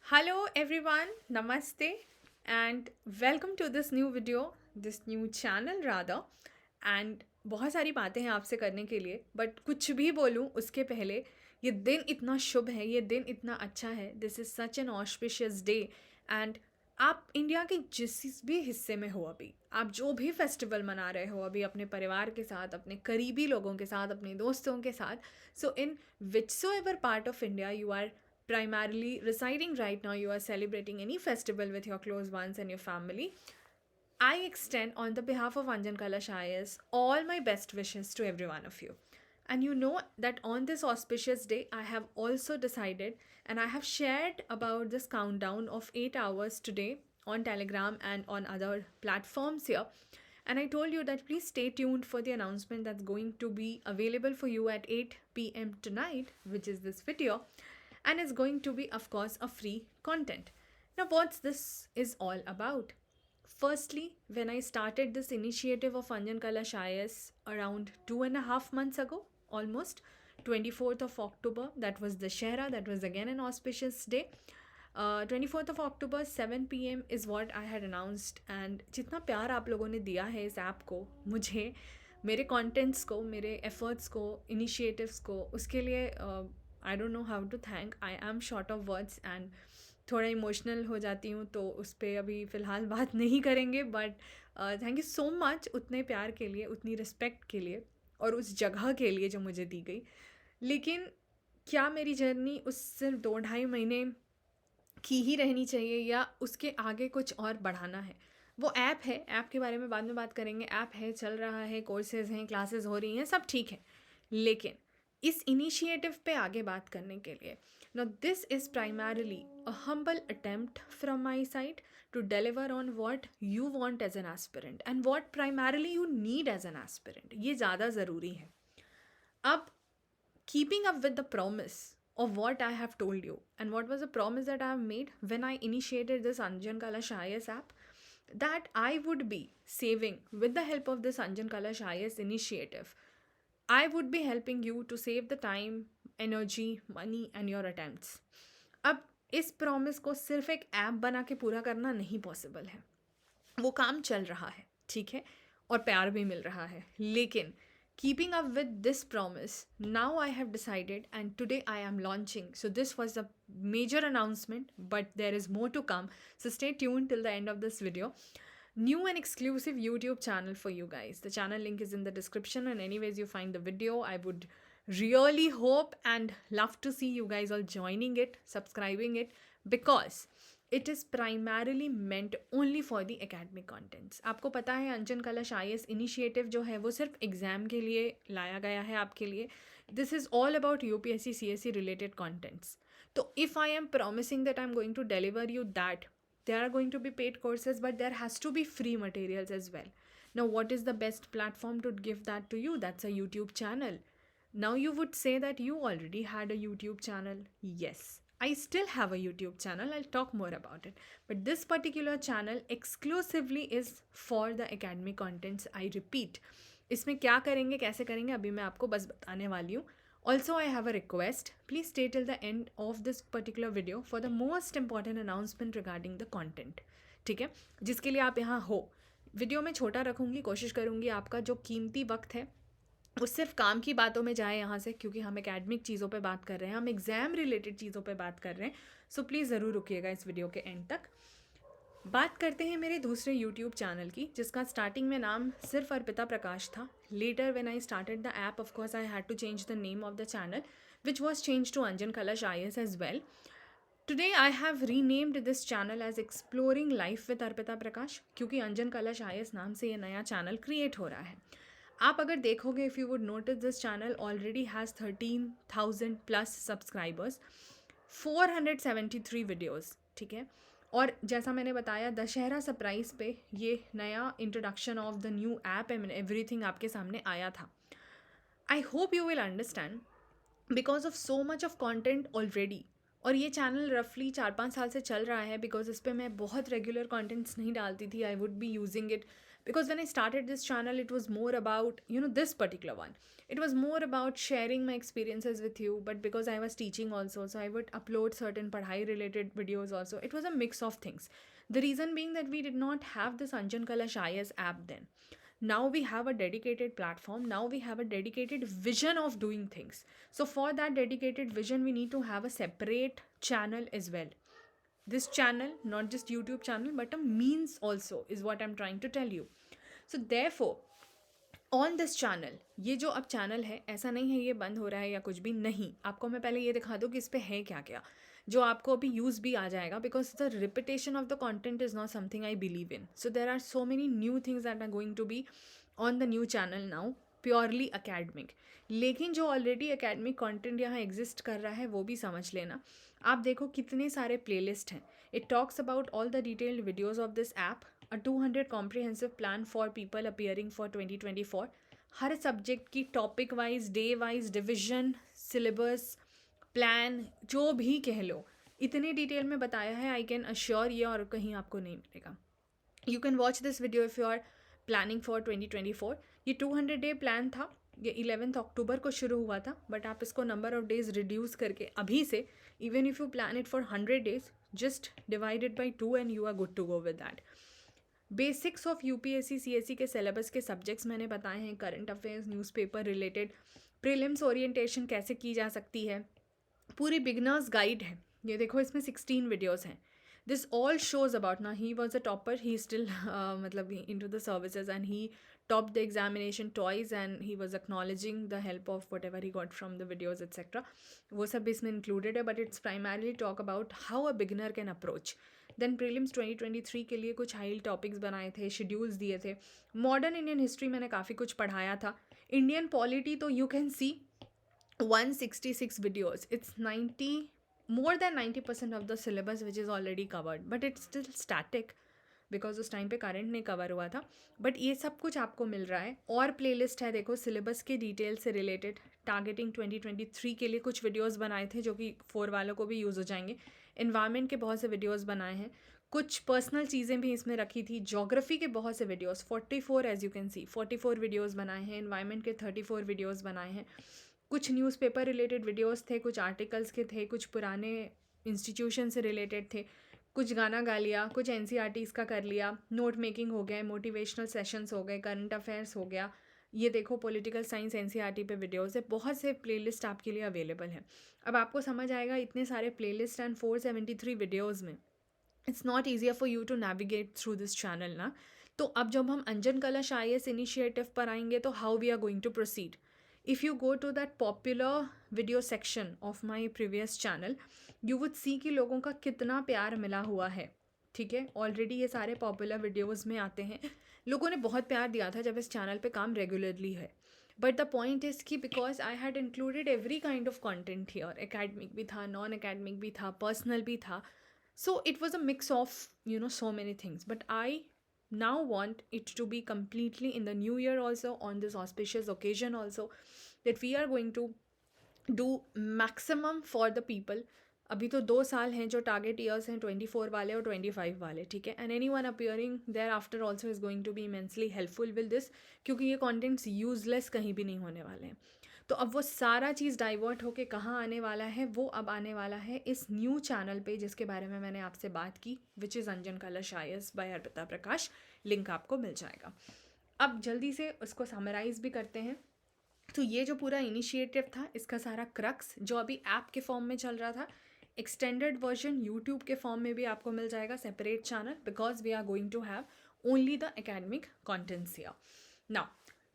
Hello everyone, Namaste and welcome to this new video, this new channel rather. And बहुत सारी बातें हैं आपसे करने के लिए बट कुछ भी बोलूँ उसके पहले ये दिन इतना शुभ है, ये दिन इतना अच्छा है. This is such an auspicious day and आप इंडिया के जिस भी हिस्से में हो अभी, आप जो भी फेस्टिवल मना रहे हो अभी अपने परिवार के साथ, अपने करीबी लोगों के साथ, अपने दोस्तों के साथ, so in whichsoever part of India you are primarily residing right now, you are celebrating any festival with your close ones and your family, I extend on the behalf of Anjan Kalash IAS all my best wishes to every one of you. And you know that on this auspicious day, I have also decided and I have shared about this countdown of 8 hours today on Telegram and on other platforms here. And I told you that please stay tuned for the announcement that's going to be available for you at 8 p.m. tonight, which is this video, and it's going to be, of course, a free content. Now, what's this is all about? Firstly, when I started this initiative of Anjan Kalash IS around 2.5 months ago, almost 24th of October, that was the Shehra, that was again an auspicious day. 24th of October 7 p.m. is what I had announced. And जितना प्यार आप लोगों ने दिया है इस app को, मुझे, मेरे कॉन्टेंट्स को, मेरे एफर्ट्स को, इनिशिएटिव्स को, उसके लिए I don't know how to thank. I am short of words and थोड़ा इमोशनल हो जाती हूँ, तो उस पर अभी फ़िलहाल बात नहीं करेंगे. But thank you so much उतने प्यार के लिए, उतनी रिस्पेक्ट के लिए और उस जगह के लिए जो मुझे दी गई. लेकिन क्या मेरी जर्नी उस सिर्फ 2-2.5 महीने की ही रहनी चाहिए या उसके आगे कुछ और बढ़ाना है? वो ऐप है, ऐप के बारे में बाद में बात करेंगे. ऐप है, चल रहा है, कोर्सेज हैं, क्लासेस हो रही हैं, सब ठीक है. लेकिन इस इनिशिएटिव पे आगे बात करने के लिए, now this is primarily a humble attempt from my side to deliver on what you want as an aspirant and what primarily you need as an aspirant. ये ज़्यादा ज़रूरी है. अब keeping up with the promise of what I have told you, and what was the promise that I have made when I initiated this Anjan Kalash IS app, that I would be saving, with the help of this Anjan Kalash IS initiative, I would be helping you to save the time, energy, money and your attempts. अब इस promise को सिर्फ एक app बना के पूरा करना नहीं पॉसिबल है. वो काम चल रहा है, ठीक है, और प्यार भी मिल रहा है. लेकिन keeping up with this promise, now I have decided and today I am launching. So this was the major announcement, but there is more to come. So stay tuned till the end of this video. New and exclusive YouTube channel for you guys. The channel link is in the description, and anyways you find the video. I would really hope and love to see you guys all joining it, subscribing it, because it is primarily meant only for the academic contents. आपको पता है अंजन Kalash IAS initiative जो है वो सिर्फ exam के लिए लाया गया है आपके लिए. This is all about UPSC CSE related contents. तो if I am promising that I am going to deliver you that, there are going to be paid courses, but there has to be free materials as well. Now, what is the best platform to give that to you? That's a YouTube channel. Now, you would say that you already had a YouTube channel. Yes, I still have a YouTube channel. I'll talk more about it. But this particular channel exclusively is for the academic contents. I repeat. इसमें क्या करेंगे, कैसे करेंगे, अभी मैं आपको बस बताने वाली हूँ. Also, I have a request. Please stay till the end of this particular video for the most important announcement regarding the content. ठीक है, जिसके लिए आप यहाँ हो. वीडियो में छोटा रखूँगी, कोशिश करूँगी आपका जो कीमती वक्त है वो सिर्फ काम की बातों में जाए यहाँ से, क्योंकि हम एकेडमिक चीज़ों पे बात कर रहे हैं, हम एग्ज़ाम रिलेटेड चीज़ों पे बात कर रहे हैं. सो प्लीज़ ज़रूर रुकिएगा इस वीडियो के एंड तक. बात करते हैं मेरे दूसरे यूट्यूब चैनल की, जिसका स्टार्टिंग में नाम सिर्फ अर्पिता प्रकाश था. Later when I started the app, of course I had to change the name of the channel, which was change to Anjan Kalash IAS as well. Today I have renamed this channel as exploring life with Arpita Prakash, क्योंकि Anjan Kalash IAS नाम से ये नया channel create हो रहा है. आप अगर देखोगे, if you would notice, this channel already has 13,000+ subscribers, 473 videos. ठीक है, और जैसा मैंने बताया, दशहरा सरप्राइज़ पे ये नया introduction of the new app and everything आपके सामने आया था. I hope you will understand, because of so much of content already. और ये चैनल रफली 4-5 साल से चल रहा है, बिकॉज इस पर मैं बहुत रेगुलर कॉन्टेंट्स नहीं डालती थी. I would be using it because when I started this channel, it was more about, this particular one, it was more about sharing my experiences with you. But because I was teaching also, so I would upload certain padhai related videos also. It was a mix of things. The reason being that we did not have this Anjan Kalash IS app then. Now we have a dedicated platform. Now we have a dedicated vision of doing things. So for that dedicated vision, we need to have a separate channel as well. This channel, not just YouTube channel, but a means also, is what I'm trying to tell you. So therefore, on this channel, ये जो अब channel है, ऐसा नहीं है ये बंद हो रहा है या कुछ भी नहीं. आपको मैं पहले ये दिखा दूँ कि इस पर है क्या क्या, जो आपको अभी यूज़ भी आ जाएगा. Because the repetition of the content is not something I believe in. So there are so many new things that are going to be on the new channel now, purely academic. लेकिन जो already academic content यहाँ exist कर रहा है वो भी समझ लेना. आप देखो कितने सारे प्लेलिस्ट हैं. It talks about all the detailed videos of this app. A 200 comprehensive plan for people appearing for 2024. हर सब्जेक्ट की topic wise, day wise, division, syllabus, plan, जो भी कह लो, इतने डिटेल में बताया है. आई कैन अश्योर ये और कहीं आपको नहीं मिलेगा. You can watch this video if you are planning for 2024. ये 200 डे प्लान था. ये 11 अक्टूबर को शुरू हुआ था. बट आप इसको नंबर ऑफ डेज रिड्यूस करके अभी से, even if you plan it for 100 days, just divided by 2 and you are good to go with that. Basics of UPSC CSC के सिलेबस के सब्जेक्ट्स मैंने बताए हैं. Current affairs, newspaper related, prelims orientation कैसे की जा सकती है, पूरी बिगनर्स गाइड है. ये देखो इसमें 16 वीडियोस हैं. दिस ऑल शोज अबाउट, ना he was a topper, he still मतलब into the services and he topped the examination twice and he was acknowledging the help of whatever he got from the videos etc. वो सब इसमें included है. but it's primarily talk about how a beginner can approach. Then prelims 2023 के लिए कुछ high topics बनाए थे, schedules दिए थे. मॉडर्न इंडियन हिस्ट्री मैंने काफ़ी कुछ पढ़ाया था. इंडियन पॉलिटी तो you can C 166 videos. It's 90 more than 90% of the syllabus which is already covered, but it's still static because उस टाइम पे करंट नहीं कवर हुआ था. बट ये सब कुछ आपको मिल रहा है. और प्लेलिस्ट है देखो सिलेबस के डिटेल से रिलेटेड. टारगेटिंग 2023 के लिए कुछ वीडियोस बनाए थे जो कि 4 वालों को भी यूज़ हो जाएंगे. इन्वायरमेंट के बहुत से वीडियोस बनाए हैं. कुछ पर्सनल चीज़ें भी इसमें रखी थी. जोग्राफी के बहुत से videos, 44 as you can see 44 videos बनाए हैं. इन्वायरमेंट के 34 वीडियोस बनाए हैं. कुछ न्यूज़पेपर रिलेटेड वीडियोस थे, कुछ आर्टिकल्स के थे, कुछ पुराने इंस्टीट्यूशन से रिलेटेड थे, कुछ गाना गा लिया, कुछ NCERTs का कर लिया, नोट मेकिंग हो गए, मोटिवेशनल सेशंस हो गए, करंट अफेयर्स हो गया. ये देखो पॉलिटिकल साइंस NCERT पे वीडियोस है. बहुत से प्लेलिस्ट आपके लिए अवेलेबल है. अब आपको समझ आएगा इतने सारे प्लेलिस्ट एंड 473 वीडियोज़ में it's not easier for you to navigate through this channel ना. तो अब जब हम अंजन कलश IAS इनिशिएटिव पर आएंगे तो how we are going to proceed. If you go to that popular video section of my previous channel, you would see कि लोगों का कितना प्यार मिला हुआ है. ठीक है, ऑलरेडी ये सारे पॉपुलर वीडियोज़ में आते हैं. लोगों ने बहुत प्यार दिया था जब इस चैनल पे काम रेगुलरली है. बट द पॉइंट इज़ कि because I had included every kind of content here, academic भी था, नॉन एकेडमिक भी था, पर्सनल भी था. So it was a mix of so many things. But I now want it to be completely in the new year also, on this auspicious occasion also, that we are going to do maximum for the people. अभी तो 2 साल हैं जो target years हैं, 24 वाले और 25 वाले. ठीक है, and any one appearing there after also is going to be immensely helpful with this, क्योंकि ये कॉन्टेंट्स यूजलेस कहीं भी नहीं होने वाले हैं. तो अब वो सारा चीज़ डाइवर्ट होके कहाँ आने वाला है, वो अब आने वाला है इस न्यू चैनल पे जिसके बारे में मैंने आपसे बात की, which is Anjan Kalash IAS bye Arpita Prakash. Link आपको मिल जाएगा. अब जल्दी से उसको समराइज़ भी करते हैं. तो ये जो पूरा इनिशिएटिव था, इसका सारा क्रक्स जो अभी ऐप के फॉर्म में चल रहा था, एक्सटेंडेड वर्जन यूट्यूब के फॉर्म में भी आपको मिल जाएगा, separate channel, because we are going to have only the academic contents here. Now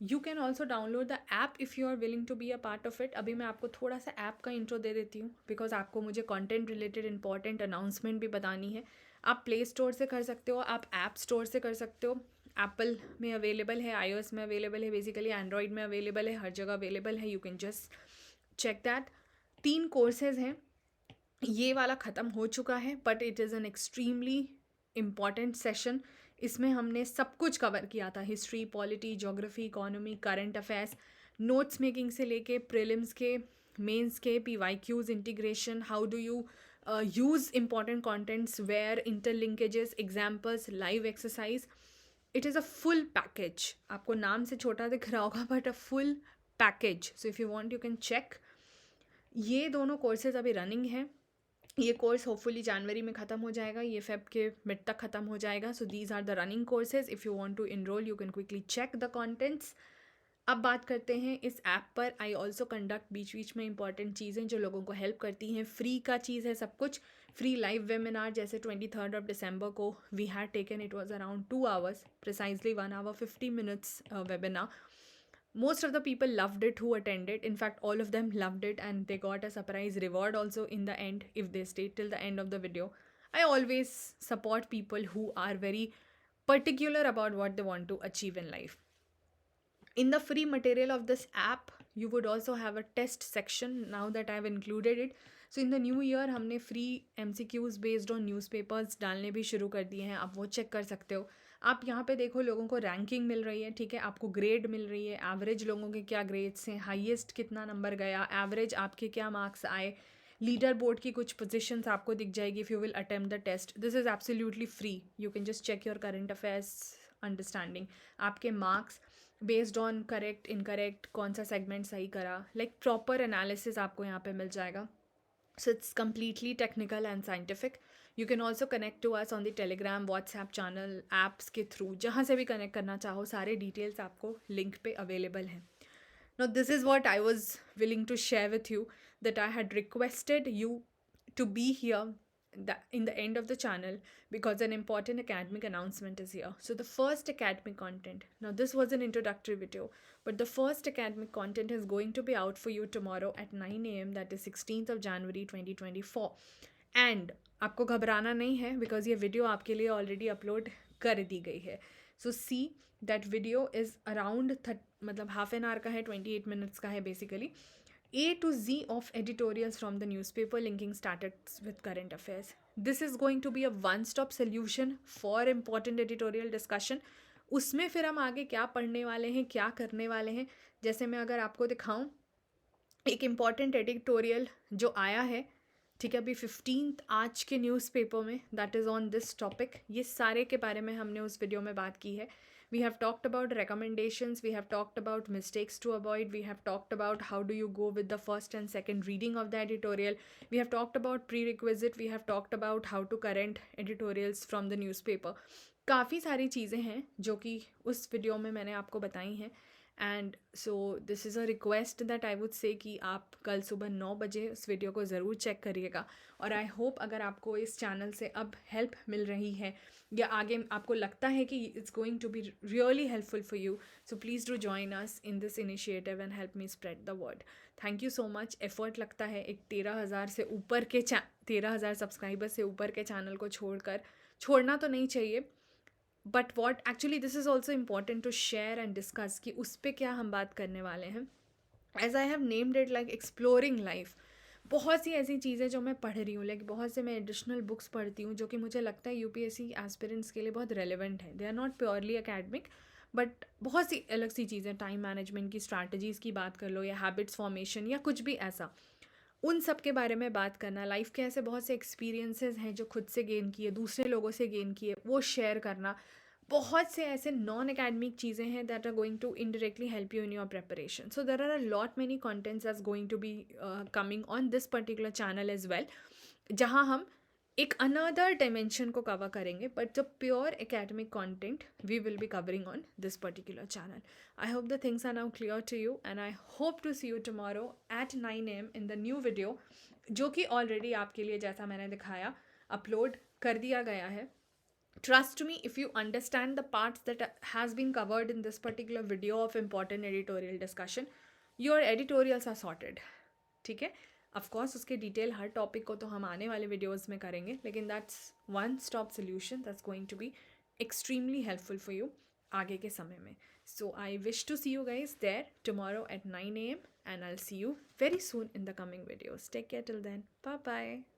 you can also download the app if you are willing to be a part of it. अभी मैं आपको थोड़ा सा ऐप का intro दे देती हूँ, because आपको मुझे कॉन्टेंट रिलेटेड इंपॉर्टेंट अनाउंसमेंट भी बतानी है. आप प्ले स्टोर से कर सकते हो, आप ऐप स्टोर से कर सकते हो. एप्पल में अवेलेबल है, iOS में अवेलेबल है, बेसिकली एंड्रॉयड में अवेलेबल है, हर जगह अवेलेबल है. You can just check that. 3 courses हैं. ये वाला ख़त्म हो चुका है, but it is an extremely important session. इसमें हमने सब कुछ कवर किया था, history, polity, geography, economy, current affairs, notes making से लेके प्रीलिम्स के, मेंस के, PYQs, integration, how do you use important contents, where, interlinkages, examples, live exercise. It is a full package. आपको नाम से छोटा दिख रहा होगा but a full package. So if you want you can check. ये दोनों कोर्सेज अभी रनिंग हैं. ये कोर्स होपफुली जनवरी में ख़त्म हो जाएगा, ये फेब के मिड तक ख़त्म हो जाएगा. So these are the running courses. If you want to enroll you can quickly check the contents. अब बात करते हैं इस ऐप पर. आई ऑल्सो कंडक्ट बीच बीच में इंपॉर्टेंट चीज़ें जो लोगों को हेल्प करती हैं. फ्री का चीज़ है सब कुछ. फ्री लाइव वेमिनार जैसे 23rd of December को we had taken. It was around 2 hours, precisely 1 hour 50 minutes webinar. Most of the people loved it who attended. In fact, all of them loved it, and they got a surprise reward also in the end if they stayed till the end of the video. I always support people who are very particular about what they want to achieve in life. In the free material of this app, you would also have a test section now that I have included it. So in the new year हमने free MCQs based on newspapers डालने भी शुरू कर दिए हैं. आप वो check कर सकते हो. आप यहाँ पे देखो लोगों को रैंकिंग मिल रही है, ठीक है, आपको ग्रेड मिल रही है, एवरेज लोगों के क्या ग्रेड्स हैं, हाईएस्ट कितना नंबर गया, एवरेज आपके क्या मार्क्स आए, लीडर बोर्ड की कुछ पोजीशंस आपको दिख जाएगी if you will attempt the test. This is absolutely free. You can just check your current affairs understanding. आपके marks based on correct incorrect कौन सा सेगमेंट सही करा, लाइक प्रॉपर एनालिसिस आपको यहाँ पे मिल जाएगा. So it's completely technical and scientific. You can also connect to us on the Telegram, WhatsApp channel, apps के थ्रू, जहाँ से भी कनेक्ट करना चाहो. सारे डिटेल्स आपको लिंक पे अवेलेबल हैं. Now, this is what I was willing to share with you, that I had requested you to be here in the end of the channel because an important academic announcement is here. So the first academic content, now this was an introductory video, but the first academic content is going to be out for you tomorrow at 9 a.m. that is 16th of January 2024. And आपको घबराना नहीं है because ये video आपके लिए already upload कर दी गई है. So see, that video is around मतलब हाफ एन आवर का है, 28 minutes का है basically. A to Z of editorials from the newspaper linking status with current affairs. This is going to be a one-stop solution for important editorial discussion. उसमें फिर हम आगे क्या पढ़ने वाले हैं, क्या करने वाले हैं. जैसे मैं अगर आपको दिखाऊं एक इम्पॉर्टेंट एडिटोरियल जो आया है, ठीक है, अभी 15th आज के न्यूज़पेपर में, that is on this topic. ये सारे के बारे में हमने उस वीडियो में बात की है. We have talked about recommendations, we have talked about mistakes to avoid, we have talked about how do you go with the first and second reading of the editorial, we have talked about prerequisite, we have talked about how to correct editorials from the newspaper. काफ़ी सारी चीज़ें हैं जो कि उस video में मैंने आपको बताई हैं. And so this is a request that I would say कि आप कल सुबह 9 बजे उस वीडियो को ज़रूर चेक करिएगा. और आई होप अगर आपको इस चैनल से अब हेल्प मिल रही है या आगे आपको लगता है कि it's going to be really helpful for you, so please do join us in this initiative and help me spread the word. Thank you so much. Effort लगता है एक 13,000 से ऊपर के 13,000 सब्सक्राइबर से ऊपर के चैनल को छोड़ना तो नहीं चाहिए. But what actually this is also important to share and discuss कि उस पर क्या हम बात करने वाले हैं. As I have named it like exploring life. बहुत सी ऐसी चीज़ें जो मैं पढ़ रही हूँ, लाइक बहुत से मैं एडिशनल बुक्स पढ़ती हूँ जो कि मुझे लगता है यूपीएससी एस्पिरेंट्स के लिए बहुत रेलिवेंट है. They are not purely academic but बहुत सी अलग सी चीज़ें, टाइम मैनेजमेंट की स्ट्रैटेजीज़ की बात कर लो या हैबिट्स फॉर्मेशन या कुछ भी ऐसा, उन सब के बारे में बात करना. लाइफ के ऐसे बहुत से एक्सपीरियंसेस हैं जो खुद से गेन किए, दूसरे लोगों से गेन किए, वो शेयर करना. बहुत से ऐसे नॉन एकेडमिक चीज़ें हैं that are going to indirectly help you in your preparation. So there are a lot many contents that's going to be coming on this particular channel as well, जहाँ हम एक another dimension को cover करेंगे. But the pure academic content we will be covering on this particular channel. I hope the things are now clear to you and I hope to see you tomorrow eight 9 AM in the new video, जो कि already आपके लिए, जैसा मैंने दिखाया, upload कर दिया गया है. Trust me, if you understand the parts that has been covered in this particular video of important editorial discussion, your editorials are sorted. ठीक है. Of course उसके डिटेल हर टॉपिक को तो हम आने वाले वीडियोज़ में करेंगे, लेकिन that's one stop solution that's going to be extremely helpful for you आगे के समय में. So I wish to see you guys there tomorrow at 9 AM and I'll see you very soon in the coming videos. Take care till then. Bye bye.